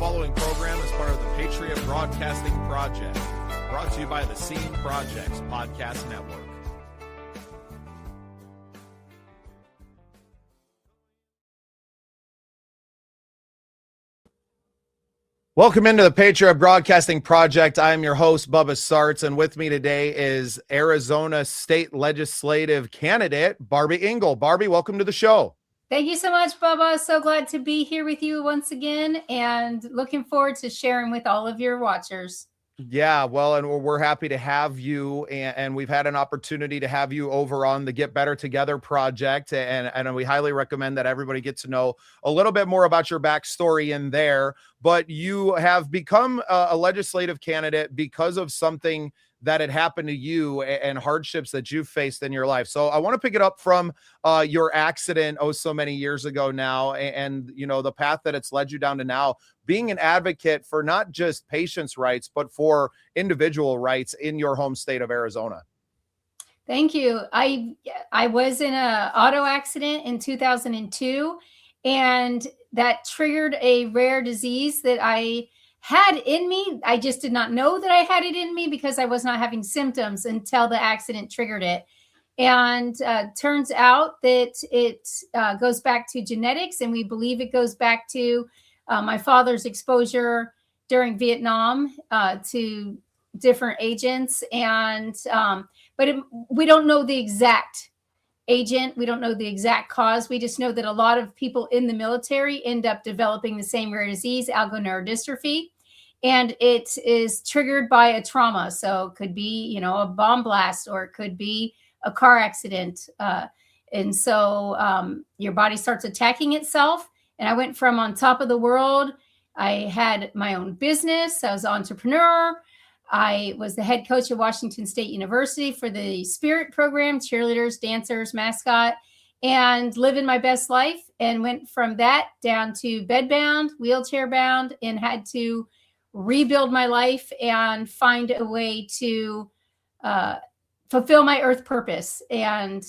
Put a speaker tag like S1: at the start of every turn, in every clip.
S1: following program is part of the Patriot Broadcasting Project, brought to you by the Scene Projects Podcast Network. Welcome into the Patriot Broadcasting Project. I am your host, Bubba Startz, and with me today is Arizona State Legislative candidate, Barby Ingle. Barby, welcome to the show.
S2: Thank you so much, Bubba. So glad to be here with you once again and looking forward to sharing with all of your watchers.
S1: Yeah, well, and we're happy to have you, and we've had an opportunity to have you over on the Get Better Together project, and we highly recommend that everybody get to know a little bit more about your backstory in there. But you have become a legislative candidate because of something that had happened to you and hardships that you've faced in your life. So I want to pick it up from your accident so many years ago now, and you know the path that it's led you down to now, being an advocate for not just patients' rights, but for individual rights in your home state of Arizona.
S2: Thank you. I was in an auto accident in 2002, and that triggered a rare disease that I had in me. I just did not know that I had it in me because I was not having symptoms until the accident triggered it. And turns out that it goes back to genetics, and we believe it goes back to my father's exposure during Vietnam to different agents. And but we don't know the exact agent. We don't know the exact cause. We just know that a lot of people in the military end up developing the same rare disease, algoneurodystrophy. And it is triggered by a trauma. So it could be, you know, a bomb blast, or it could be a car accident. And so your body starts attacking itself. And I went from on top of the world. I had my own business. I was an entrepreneur. I was the head coach at Washington State University for the Spirit program, cheerleaders, dancers, mascot, and living my best life. And went from that down to bedbound, wheelchair bound, and had to rebuild my life and find a way to fulfill my earth purpose. And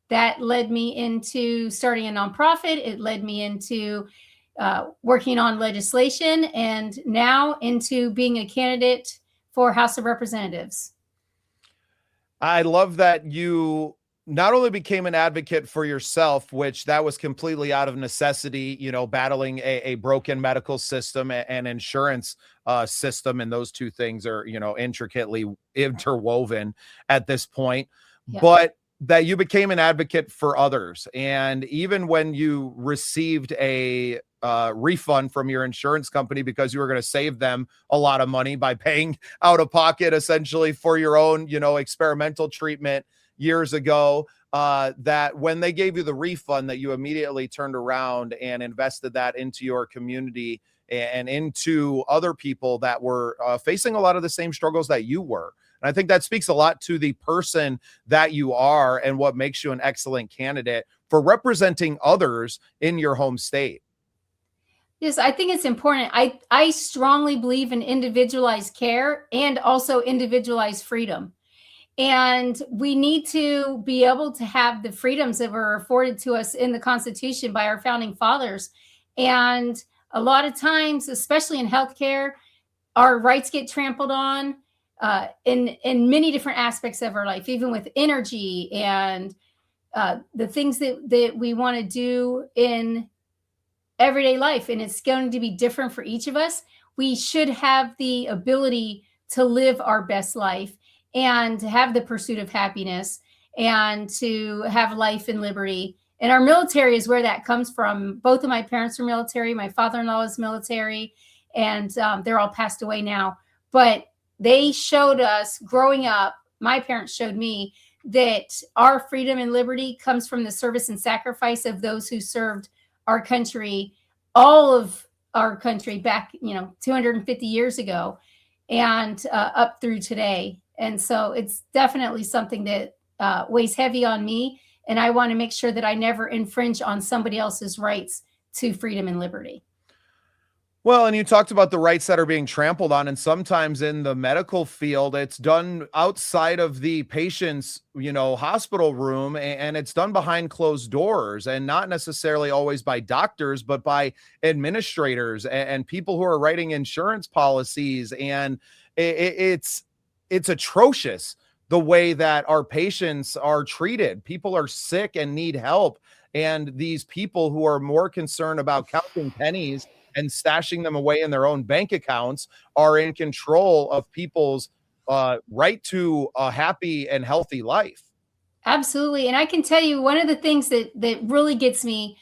S2: that led me into starting a nonprofit. It led me into working on legislation, and now into being a candidate for House of Representatives.
S1: I love that you not only became an advocate for yourself, which that was completely out of necessity, you know, battling a broken medical system and insurance system. And those two things are, you know, intricately interwoven at this point, yeah. But that you became an advocate for others. And even when you received a refund from your insurance company because you were going to save them a lot of money by paying out of pocket essentially for your own, you know, experimental treatment years ago, that when they gave you the refund, that you immediately turned around and invested that into your community and into other people that were facing a lot of the same struggles that you were. And I think that speaks a lot to the person that you are and what makes you an excellent candidate for representing others in your home state.
S2: Yes, I think it's important. I strongly believe in individualized care and also individualized freedom. And we need to be able to have the freedoms that were afforded to us in the Constitution by our founding fathers. And a lot of times, especially in healthcare, our rights get trampled on in many different aspects of our life, even with energy and the things that we want to do in everyday life. And it's going to be different for each of us. We should have the ability to live our best life and to have the pursuit of happiness and to have life and liberty. And our military is where that comes from. Both of my parents are military. My father-in-law is military, and they're all passed away now. But they showed us growing up, my parents showed me that our freedom and liberty comes from the service and sacrifice of those who served our country, all of our country back, 250 years ago and up through today. And so it's definitely something that weighs heavy on me. And I want to make sure that I never infringe on somebody else's rights to freedom and liberty.
S1: Well, and you talked about the rights that are being trampled on, and sometimes in the medical field, it's done outside of the patient's, hospital room, and it's done behind closed doors, and not necessarily always by doctors, but by administrators and people who are writing insurance policies. And it's atrocious the way that our patients are treated. People are sick and need help, and these people who are more concerned about counting pennies and stashing them away in their own bank accounts are in control of people's right to a happy and healthy life.
S2: Absolutely. And I can tell you one of the things that really gets me,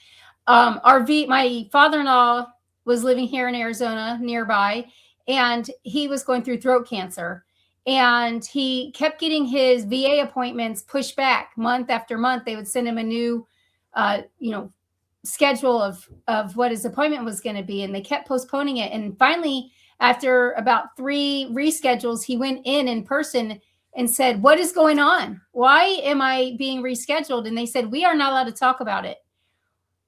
S2: my father-in-law was living here in Arizona nearby, and he was going through throat cancer. And he kept getting his VA appointments pushed back month after month. They would send him a new, schedule of what his appointment was going to be, and they kept postponing it. And finally, after about 3 reschedules, he went in person and said, "What is going on? Why am I being rescheduled?" And they said, "We are not allowed to talk about it.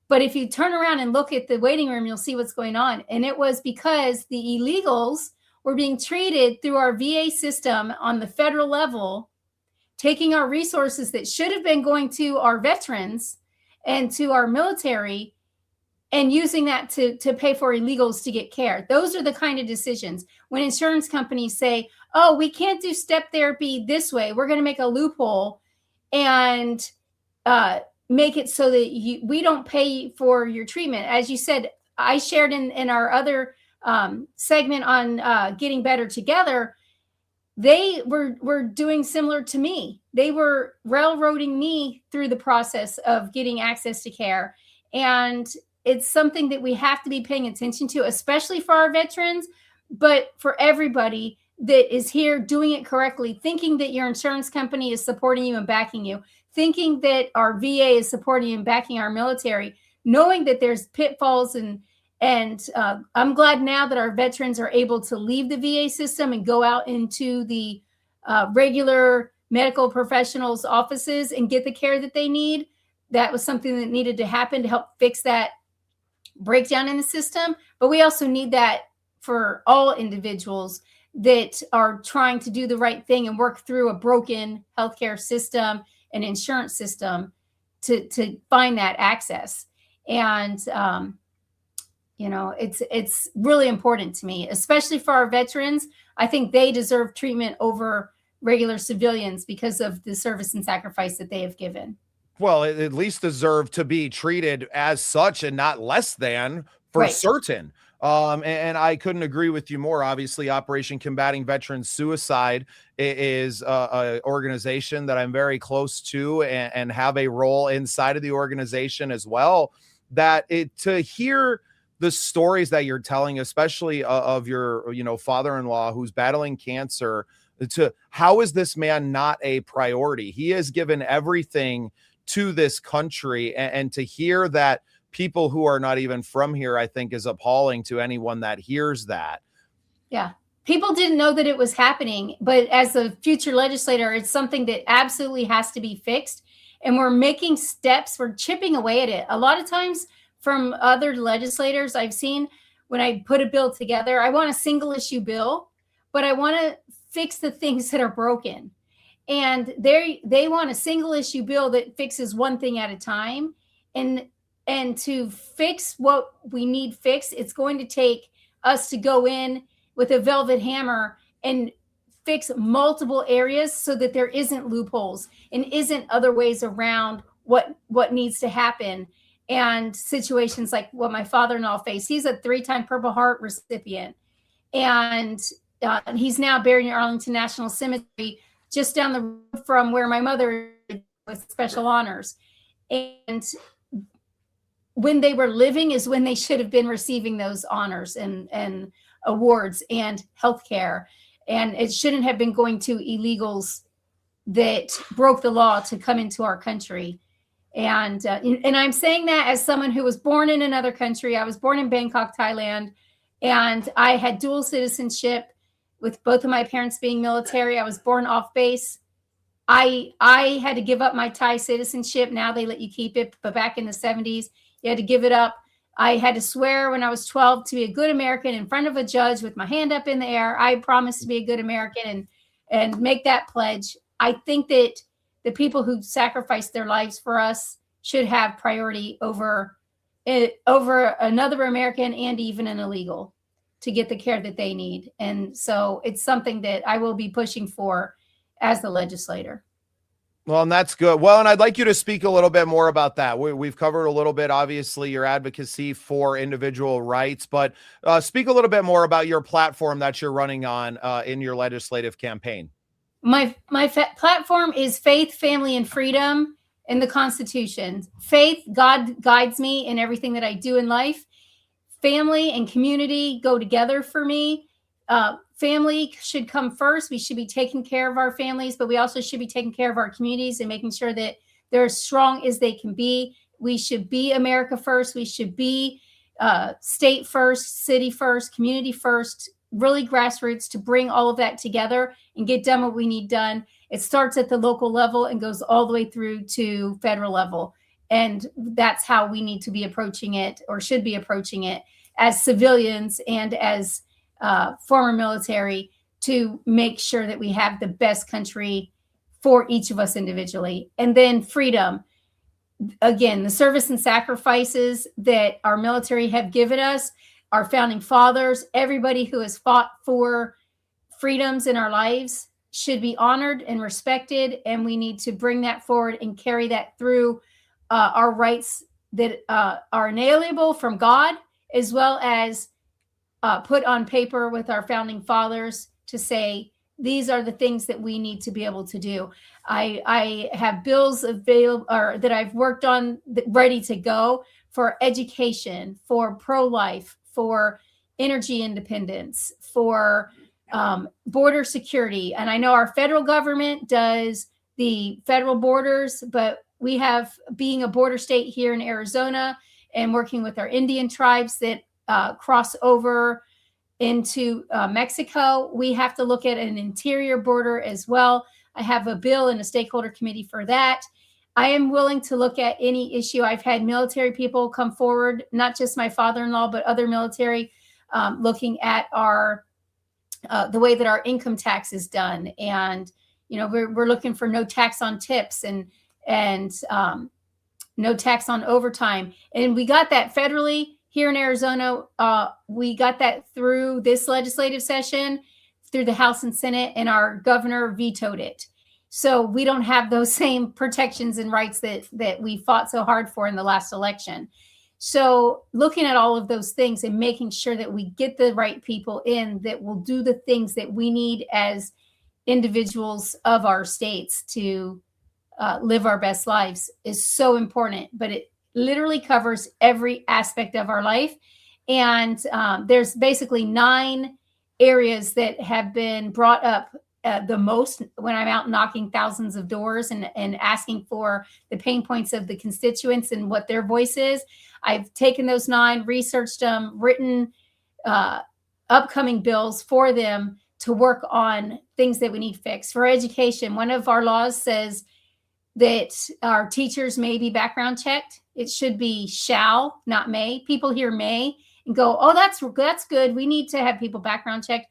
S2: But if you turn around and look at the waiting room, you'll see what's going on." And it was because the illegals were being treated through our VA system on the federal level, taking our resources that should have been going to our veterans and to our military, and using that to pay for illegals to get care. Those are the kind of decisions. When insurance companies say, "Oh, we can't do step therapy this way. We're going to make a loophole and make it so that we don't pay for your treatment." As you said, I shared in our other segment on Getting Better Together, they were doing similar to me. They were railroading me through the process of getting access to care. And it's something that we have to be paying attention to, especially for our veterans, but for everybody that is here doing it correctly, thinking that your insurance company is supporting you and backing you, thinking that our VA is supporting you and backing our military, knowing that there's pitfalls. And I'm glad now that our veterans are able to leave the VA system and go out into the regular medical professionals' offices and get the care that they need. That was something that needed to happen to help fix that breakdown in the system. But we also need that for all individuals that are trying to do the right thing and work through a broken healthcare system and insurance system to find that access. And it's really important to me, especially for our veterans. I think they deserve treatment over regular civilians because of the service and sacrifice that they have given.
S1: Well, at least deserve to be treated as such and not less than, for
S2: Right.
S1: certain. And I couldn't agree with you more. Obviously, Operation Combating Veterans Suicide is a organization that I'm very close to and have a role inside of the organization as well. To hear the stories that you're telling, especially of your, father-in-law who's battling cancer, to how is this man not a priority? He has given everything to this country, and to hear that people who are not even from here, I think, is appalling to anyone that hears that.
S2: Yeah. People didn't know that it was happening, but as a future legislator, it's something that absolutely has to be fixed. And we're making steps, we're chipping away at it. A lot of times from other legislators I've seen, when I put a bill together, I want a single issue bill, but I want to fix the things that are broken. And they want a single issue bill that fixes one thing at a time. And to fix what we need fixed, it's going to take us to go in with a velvet hammer and fix multiple areas so that there isn't loopholes and isn't other ways around what needs to happen. And situations like what my father-in-law faced. He's a 3-time Purple Heart recipient, and he's now buried in Arlington National Cemetery, just down the road from where my mother is, with special honors. And when they were living is when they should have been receiving those honors and awards and healthcare. And it shouldn't have been going to illegals that broke the law to come into our country. And I'm saying that as someone who was born in another country. I was born in Bangkok, Thailand, and I had dual citizenship with both of my parents being military. I was born off base. I had to give up my Thai citizenship. Now they let you keep it, but back in the 70s, you had to give it up I had to swear when I was 12 to be a good American in front of a judge with my hand up in the air. I promised to be a good American and make that pledge. I think that the people who sacrificed their lives for us should have priority over another American and even an illegal to get the care that they need. And so it's something that I will be pushing for as the legislator.
S1: Well, and that's good. Well, and I'd like you to speak a little bit more about that. We've covered a little bit, obviously, your advocacy for individual rights, but speak a little bit more about your platform that you're running on in your legislative campaign.
S2: My platform is faith, family, and freedom in the Constitution. Faith, God guides me in everything that I do in life. Family and community go together for me. Family should come first. We should be taking care of our families, but we also should be taking care of our communities and making sure that they're as strong as they can be. We should be America first. We should be state first, city first, community first, really grassroots to bring all of that together and get done what we need done. It starts at the local level and goes all the way through to federal level. And that's how we need to be approaching it, or should be approaching it, as civilians and as former military, to make sure that we have the best country for each of us individually. And then freedom. Again, the service and sacrifices that our military have given us, our founding fathers, everybody who has fought for freedoms in our lives should be honored and respected. And we need to bring that forward and carry that through our rights that are inalienable from God, as well as put on paper with our founding fathers to say, these are the things that we need to be able to do. I have bills available, or that I've worked on, ready to go, for education, for pro-life, for energy independence, for border security. And I know our federal government does the federal borders, but we have, being a border state here in Arizona and working with our Indian tribes that cross over into Mexico, we have to look at an interior border as well. I have a bill in a stakeholder committee for that. I am willing to look at any issue. I've had military people come forward, not just my father-in-law, but other military, looking at our the way that our income tax is done. And, you know, we're looking for no tax on tips and no tax on overtime. And we got that federally here in Arizona. We got that through this legislative session, through the House and Senate, and our governor vetoed it. So we don't have those same protections and rights that we fought so hard for in the last election. So looking at all of those things and making sure that we get the right people in that will do the things that we need as individuals of our states to live our best lives is so important. But it literally covers every aspect of our life. And there's basically 9 areas that have been brought up the most when I'm out knocking thousands of doors and asking for the pain points of the constituents and what their voice is. I've taken those 9, researched them, written upcoming bills for them to work on things that we need fixed. For education, one of our laws says that our teachers may be background checked. It should be shall, not may. People hear may and go, oh, that's good. We need to have people background checked.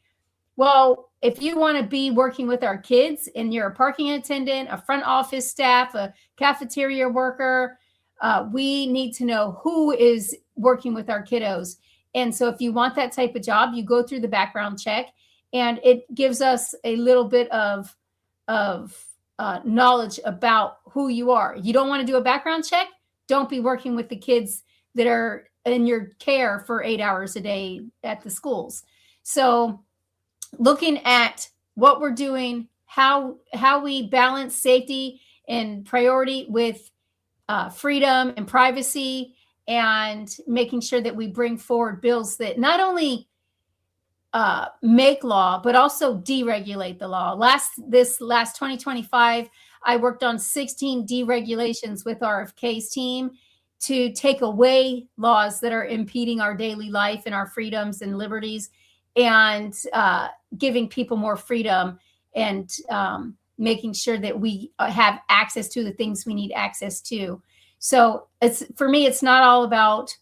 S2: Well, if you want to be working with our kids and you're a parking attendant, a front office staff, a cafeteria worker, we need to know who is working with our kiddos. And so if you want that type of job, you go through the background check, and it gives us a little bit of knowledge about who you are. You don't want to do a background check? Don't be working with the kids that are in your care for 8 hours a day at the schools. So looking at what we're doing, how we balance safety and priority with freedom and privacy, and making sure that we bring forward bills that not only make law, but also deregulate the law. This last 2025, I worked on 16 deregulations with RFK's team to take away laws that are impeding our daily life and our freedoms and liberties, and giving people more freedom, and making sure that we have access to the things we need access to. So for me, it's not all about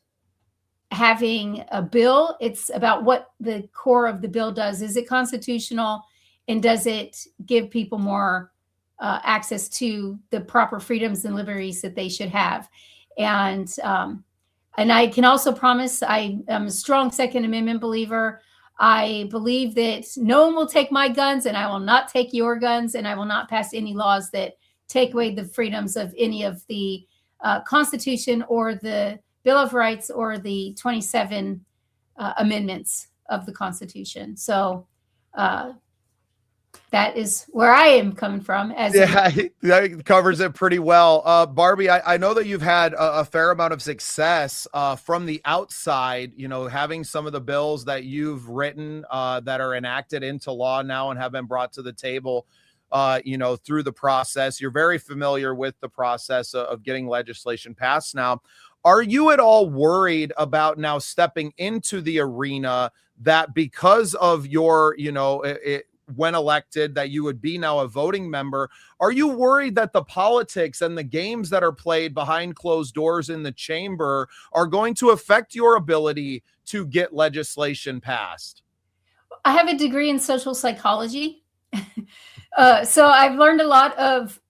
S2: having a bill. It's about what the core of the bill does. Is it constitutional, and does it give people more access to the proper freedoms and liberties that they should have? And I can also promise I am a strong Second Amendment believer. I believe that no one will take my guns, and I will not take your guns, and I will not pass any laws that take away the freedoms of any of the Constitution or the Bill of Rights or the 27 amendments of the Constitution. So that is where I am coming from.
S1: That covers it pretty well. Barbie, I know that you've had a fair amount of success from the outside, having some of the bills that you've written that are enacted into law now and have been brought to the table, through the process. You're very familiar with the process of getting legislation passed now. Are you at all worried about now stepping into the arena that because of your, when elected, that you would be now a voting member? Are you worried that the politics and the games that are played behind closed doors in the chamber are going to affect your ability to get legislation passed?
S2: I have a degree in social psychology. So I've learned a lot of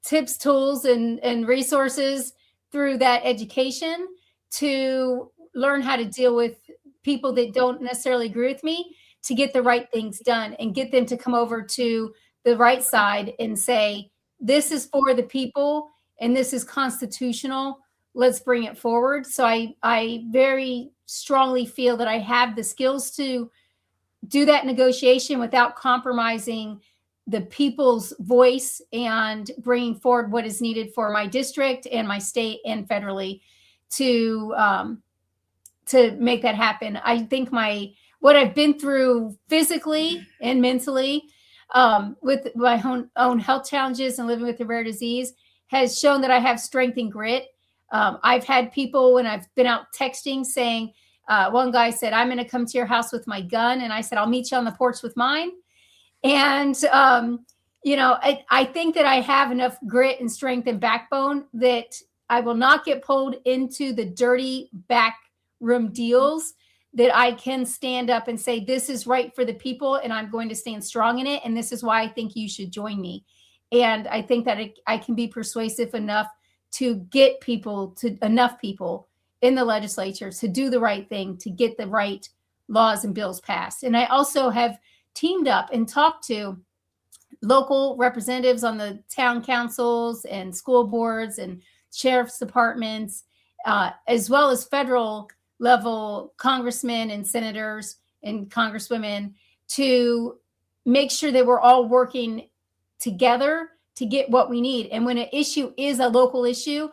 S2: tips, tools, and resources through that education to learn how to deal with people that don't necessarily agree with me, to get the right things done and get them to come over to the right side and say, this is for the people and this is constitutional. Let's bring it forward. So I very strongly feel that I have the skills to do that negotiation without compromising the people's voice and bringing forward what is needed for my district and my state and federally to make that happen. I think what I've been through physically and mentally with my own health challenges and living with a rare disease has shown that I have strength and grit. I've had people when I've been out texting saying, one guy said, I'm going to come to your house with my gun. And I said, I'll meet you on the porch with mine. And, I think that I have enough grit and strength and backbone that I will not get pulled into the dirty backroom deals, that I can stand up and say, this is right for the people and I'm going to stand strong in it. And this is why I think you should join me. And I think that I can be persuasive enough to get enough people in the legislature to do the right thing, to get the right laws and bills passed. And I also have teamed up and talked to local representatives on the town councils and school boards and sheriff's departments, as well as federal level congressmen and senators and congresswomen, to make sure that we're all working together to get what we need. And when an issue is a local issue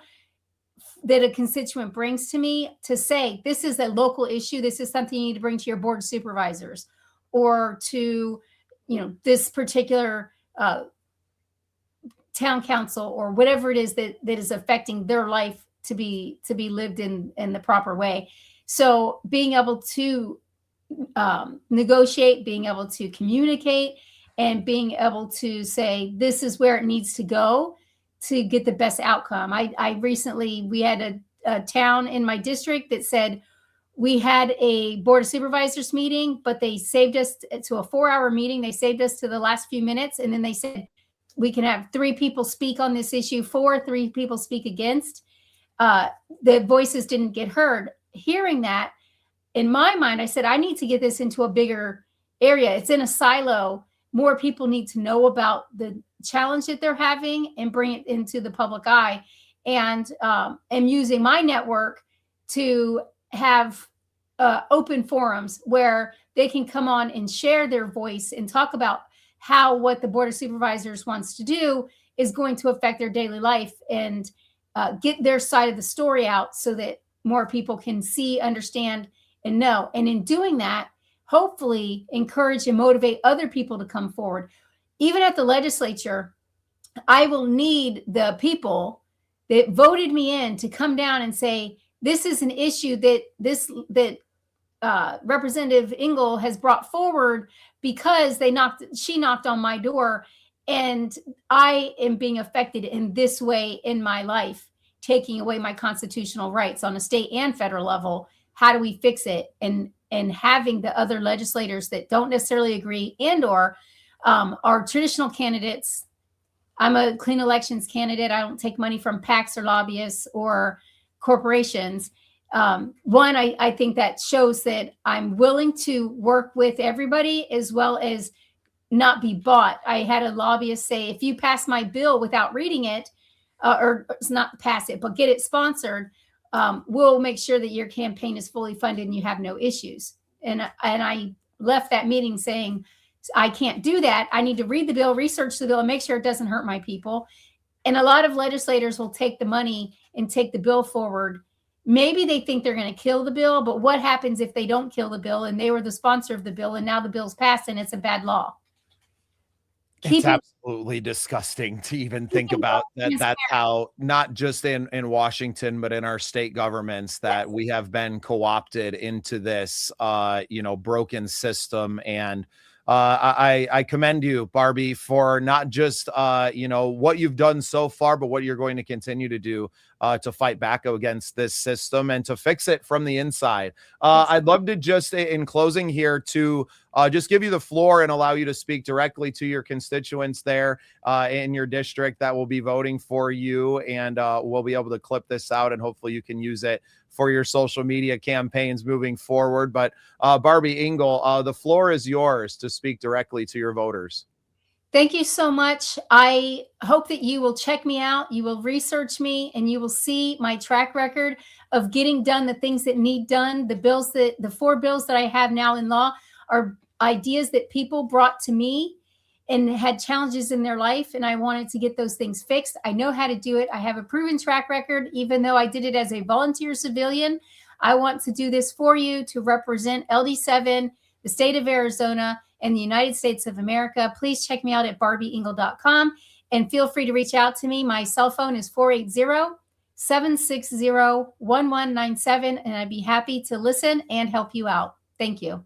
S2: that a constituent brings to me, to say, this is a local issue, this is something you need to bring to your board of supervisors, or to, this particular town council, or whatever it is that is affecting their life to be lived in the proper way. So being able to negotiate, being able to communicate, and being able to say, this is where it needs to go to get the best outcome. We had a town in my district that said, we had a board of supervisors meeting, but they saved us to a 4-hour meeting. They saved us to the last few minutes. And then they said, we can have 3 people speak on this issue, 3 people speak against. The voices didn't get heard. Hearing that, in my mind, I said, I need to get this into a bigger area. It's in a silo. More people need to know about the challenge that they're having and bring it into the public eye. And am using my network to have open forums where they can come on and share their voice and talk about how what the Board of Supervisors wants to do is going to affect their daily life, and get their side of the story out so that more people can see, understand, and know. And in doing that, hopefully encourage and motivate other people to come forward. Even at the legislature, I will need the people that voted me in to come down and say, this is an issue that Representative Ingle has brought forward because she knocked on my door, and I am being affected in this way in my life, taking away my constitutional rights on a state and federal level. how do we fix it? And having the other legislators that don't necessarily agree and or are traditional candidates. I'm a clean elections candidate. I don't take money from PACs or lobbyists or corporations. One, I think that shows that I'm willing to work with everybody as well as not be bought. I had a lobbyist say, if you pass my bill without reading it, or it's not pass it, but get it sponsored, we'll make sure that your campaign is fully funded and you have no issues. And I left that meeting saying, I can't do that. I need to read the bill, research the bill, and make sure it doesn't hurt my people. And a lot of legislators will take the money and take the bill forward. Maybe they think they're going to kill the bill, but what happens if they don't kill the bill and they were the sponsor of the bill and now the bill's passed and it's a bad law?
S1: It's absolutely disgusting to even think about that. That's how, not just in Washington, but in our state governments, that we have been co-opted into this, broken system. And I commend you, Barby, for not just, what you've done so far, but what you're going to continue to do to fight back against this system and to fix it from the inside. I'd love to just, in closing here, to just give you the floor and allow you to speak directly to your constituents there in your district that will be voting for you. And we'll be able to clip this out and hopefully you can use it for your social media campaigns moving forward. But Barby Ingle, the floor is yours to speak directly to your voters.
S2: Thank you so much. I hope that you will check me out. You will research me and you will see my track record of getting done the things that need done. The 4 bills that I have now in law are ideas that people brought to me and had challenges in their life. And I wanted to get those things fixed. I know how to do it. I have a proven track record, even though I did it as a volunteer civilian. I want to do this for you to represent LD7, the state of Arizona, and the United States of America. Please check me out at barbyingle.com and feel free to reach out to me. My cell phone is 480-760-1197, and I'd be happy to listen and help you out. Thank you.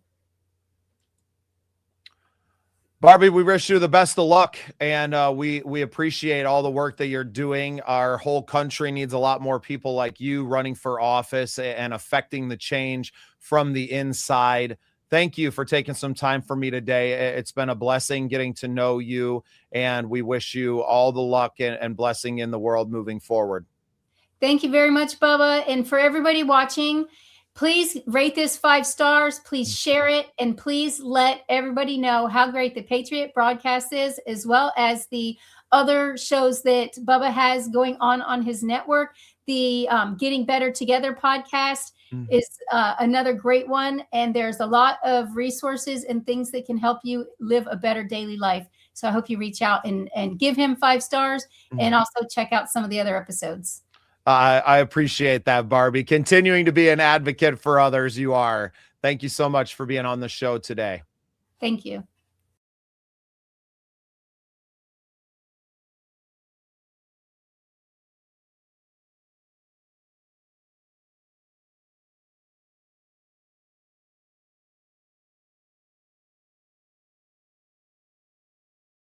S1: Barby, we wish you the best of luck, and we appreciate all the work that you're doing. Our whole country needs a lot more people like you running for office and affecting the change from the inside. Thank you for taking some time for me today. It's been a blessing getting to know you, and we wish you all the luck and blessing in the world moving forward.
S2: Thank you very much, Bubba. And for everybody watching, please rate this 5 stars. Please share it. And please let everybody know how great the Patriot broadcast is, as well as the other shows that Bubba has going on his network. The Getting Better Together podcast is another great one. And there's a lot of resources and things that can help you live a better daily life. So I hope you reach out and give him 5 stars and also check out some of the other episodes.
S1: I appreciate that, Barby. Continuing to be an advocate for others, you are. Thank you so much for being on the show today.
S2: Thank you.